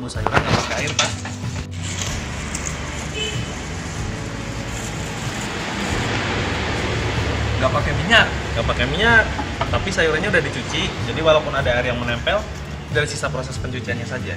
merebus sayuran nggak pakai air, Pak. Nggak pakai minyak, tapi sayurannya udah dicuci, jadi walaupun ada air yang menempel, dari sisa proses pencuciannya saja.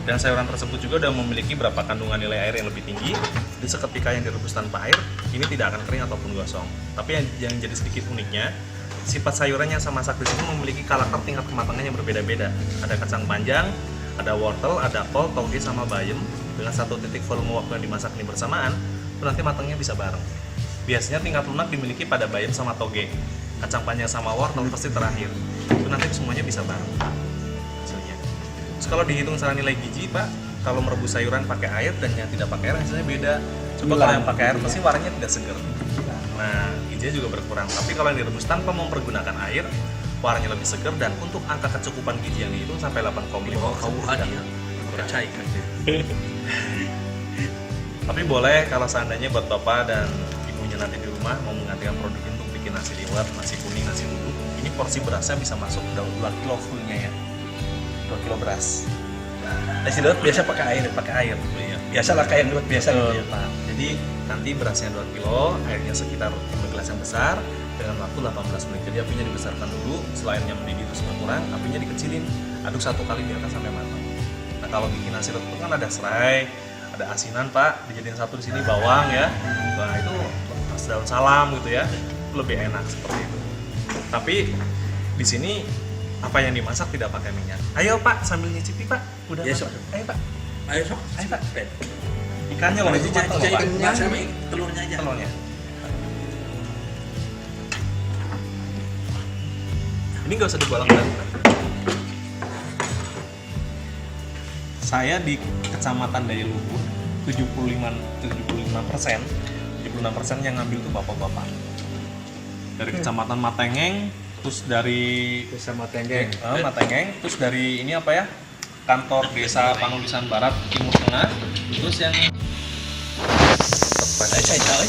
Dan sayuran tersebut juga udah memiliki berapa kandungan nilai air yang lebih tinggi, jadi seketika yang direbus tanpa air, ini tidak akan kering ataupun gosong. Tapi yang jadi sedikit uniknya, sifat sayurannya sama masak di sini memiliki karakter tingkat kematangan yang berbeda-beda. Ada kacang panjang, ada wortel, ada kol, toge, sama bayam. Dengan satu titik volume waktu yang dimasak ini bersamaan, nanti matangnya bisa bareng. Biasanya tingkat lunak dimiliki pada bayam sama toge. Kacang panjang sama wortel pasti terakhir. Itu nanti semuanya bisa bareng hasilnya. Terus kalau dihitung secara nilai gizi, Pak, kalau merebus sayuran pakai air dan yang tidak pakai air hasilnya beda. Coba kalau yang pakai air pasti warnanya tidak segar. Nah, gizinya juga berkurang. Tapi kalau yang direbus tanpa mempergunakan air, warnanya lebih segar dan untuk angka kecukupan gizi yang dihitung sampai 8,5%. Kau ada ya? Percaya kan? Tapi boleh kalau seandainya buat Bapak dan ibunya nanti di rumah mau menggantikan produk ini untuk bikin nasi liwet, nasi kuning, nasi uduk, ini porsi berasnya bisa masuk 2 kilo fullnya ya. 2 kilo beras. Nasi liwet biasa pakai air. Iya. Biasalah kayak liwet biasa gitu ya. Pak. Jadi nanti berasnya 2 kilo, airnya sekitar 5 gelas yang besar dengan waktu 18 menit. Jadi apinya dibesarkan dulu, setelah airnya mendidih terus berkurang, apinya dikecilin. Aduk 1 kali biarkan sampai matang. Nah, kalau bikin nasi liwet itu kan ada serai, ada asinan, Pak, dijadiin satu di sini bawang ya. Nah, itu daun salam gitu ya. Lebih enak seperti itu. Tapi di sini apa yang dimasak tidak pakai minyak. Ayo, Pak, sambil nyicipi, Pak. Udah Ya, masak. sok. Ayo, Pak. Ayo sok. Ayo, Pak. Ikannya loh, itu matang loh, Pak. Ikannya sama telurnya aja. Telurnya. Ini nggak usah dibolak-balik, Pak. Saya di Kecamatan Dayaluhur 76% yang ngambil tuh bapak-bapak. Dari Kecamatan Matengeng, terus dari Matengeng. Matengeng, terus dari ini apa ya? Kantor Desa Panulisan Barat Timur Tengah, terus yang Saya tahu.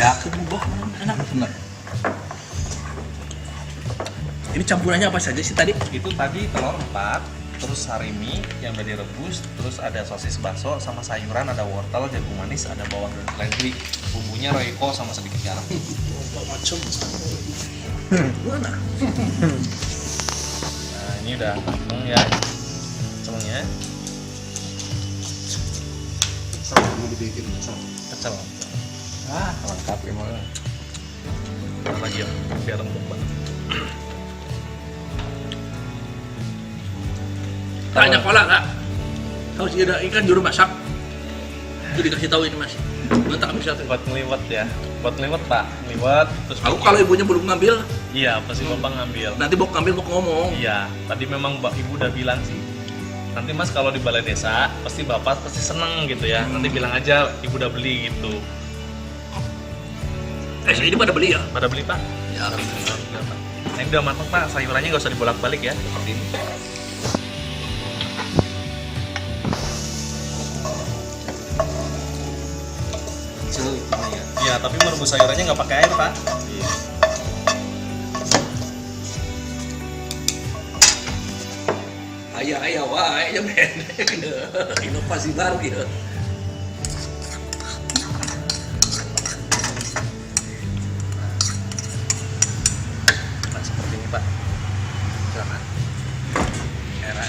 Ya, kebuah enak benar. Ini campurannya apa saja sih tadi? itu tadi telur 4, terus sarimi yang udah direbus, terus ada sosis bakso sama sayuran, ada wortel, jagung manis, ada bawang dan seledri. Bumbunya royco sama sedikit garam. Macam. Mana? Nah, ini udah mateng ya. Pecelnya. Mau dibikin Pecel. lengkap emang. Taruh lagi ya, biar empuk banget. Tanya pola kak. Tahu sih ada ikan juru masak. Itu dikasih tahu ini mas. Gue tak bisa tuh. Buat ngeliwet ya. Buat ngeliwet, Pak. Ngeliwet terus Aku kalau ibunya belum ngambil, iya, pasti Bapak ngambil. nanti mau ngambil mau ngomong. Iya, tadi memang Mbak Ibu udah bilang sih. Nanti Mas kalau di balai desa, pasti Bapak pasti seneng gitu ya. Nanti bilang aja Ibu udah beli gitu. Ini pada beli ya? Pada beli, Pak? Ya. Iya, Pak. Nah, ini udah matang, Pak. Sayurannya nggak usah dibolak-balik ya, seperti ini. Iya, tapi merebus sayurannya nggak pakai air, Pak. Iya. Ayah wah, ya men. Inovasi baru ya. Nah, seperti ini, Pak. Silakan. Era.